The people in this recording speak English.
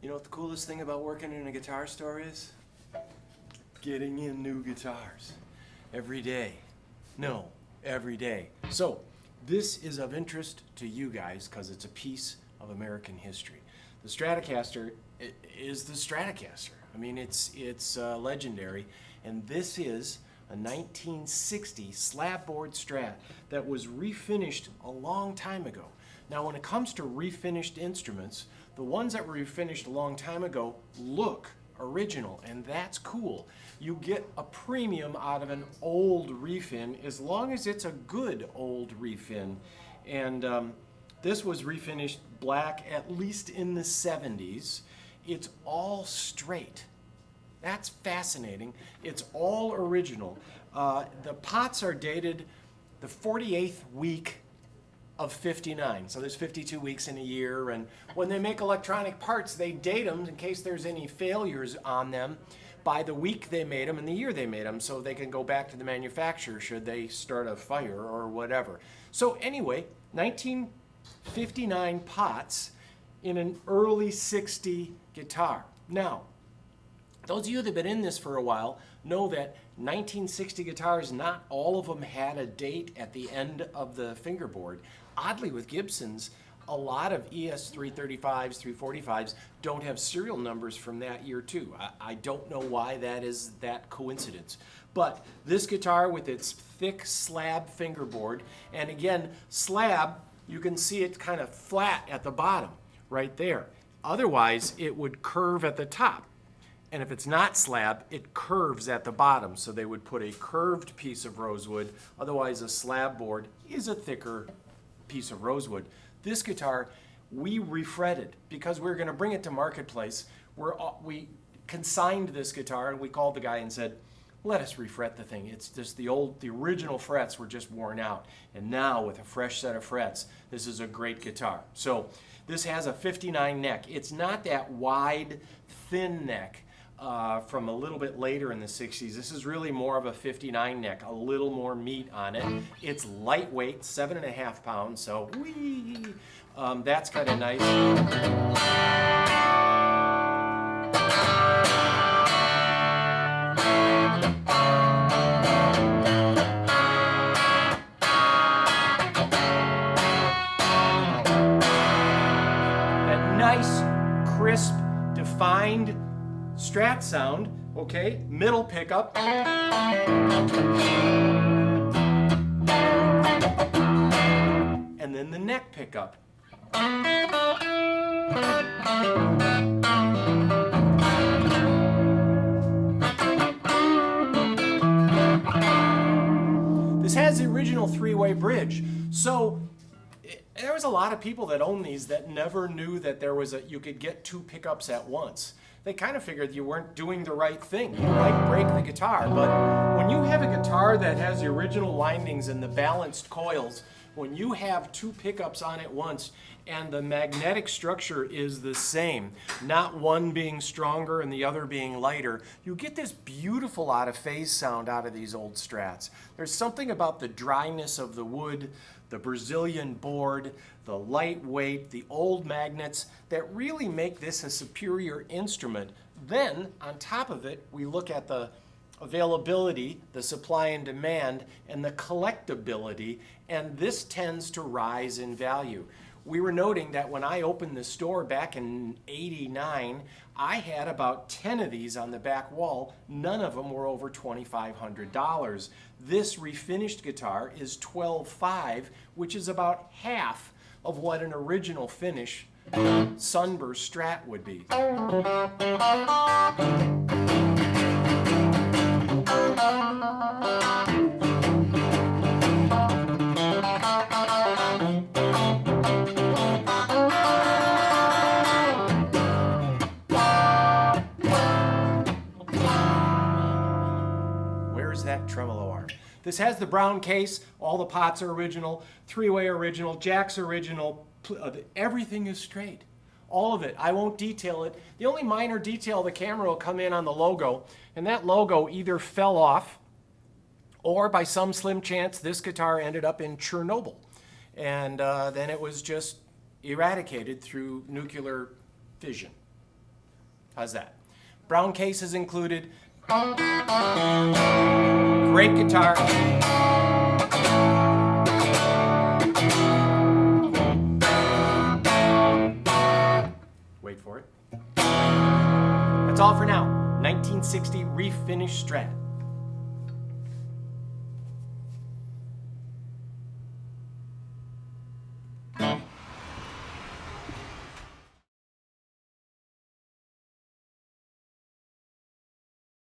You know what the coolest thing about working in a guitar store is? Getting in new guitars. Every day. No, every day. So, this is of interest to you guys because it's a piece of American history. The Stratocaster is the Stratocaster. I mean, it's legendary. And this is a 1960 slab-board Strat that was refinished a long time ago. Now, when it comes to refinished instruments, the ones that were refinished a long time ago look original, and that's cool. You get a premium out of an old refin as long as it's a good old refin. And this was refinished black at least in the 70s. It's all straight. That's fascinating. It's all original. The pots are dated the 48th week of 59. So there's 52 weeks in a year, and when they make electronic parts, they date them in case there's any failures on them by the week they made them and the year they made them, so they can go back to the manufacturer should they start a fire or whatever. So anyway, 1959 pots in an early 60 guitar. Now, those of you that have been in this for a while know that 1960 guitars, not all of them had a date at the end of the fingerboard. Oddly, with Gibsons, a lot of ES-335s, 345s don't have serial numbers from that year too. I don't know why that is that coincidence. But this guitar with its thick slab fingerboard, and again, slab, you can see it kind of flat at the bottom, right there. Otherwise, it would curve at the top. And if it's not slab, it curves at the bottom. So they would put a curved piece of rosewood. Otherwise, a slab board is a thicker piece of rosewood. This guitar, we refretted because we were going to bring it to Marketplace. We consigned this guitar, and we called the guy and said, let us refret the thing. It's just the original frets were just worn out. And now with a fresh set of frets, this is a great guitar. So this has a 59 neck. It's not that wide, thin neck from a little bit later in the 60s. This is really more of a 59 neck, a little more meat on it. It's lightweight, 7.5 pounds, so whee! That's kind of nice. That nice, crisp, defined Strat sound, okay, middle pickup, and then the neck pickup. This has the original three-way bridge, so there was a lot of people that own these that never knew that you could get two pickups at once. They kind of figured you weren't doing the right thing. You might break the guitar, but when you have a guitar that has the original windings and the balanced coils, when you have two pickups on it once and the magnetic structure is the same, not one being stronger and the other being lighter, you get this beautiful out of phase sound out of these old Strats. There's something about the dryness of the wood, the Brazilian board, the lightweight, the old magnets that really make this a superior instrument. Then, on top of it, we look at the availability, the supply and demand, and the collectability, and this tends to rise in value. We were noting that when I opened the store back in '89, I had about 10 of these on the back wall. None of them were over $2,500. This refinished guitar is $12,500, which is about half of what an original finish sunburst Strat would be. That tremolo arm. This has the brown case, all the pots are original, three-way original, jacks original, everything is straight. All of it. I won't detail it. The only minor detail, the camera will come in on the logo, and that logo either fell off or by some slim chance this guitar ended up in Chernobyl. And then it was just eradicated through nuclear fission. How's that? Brown case is included. Great guitar. Wait for it. That's all for now. 1960 refinished Strat.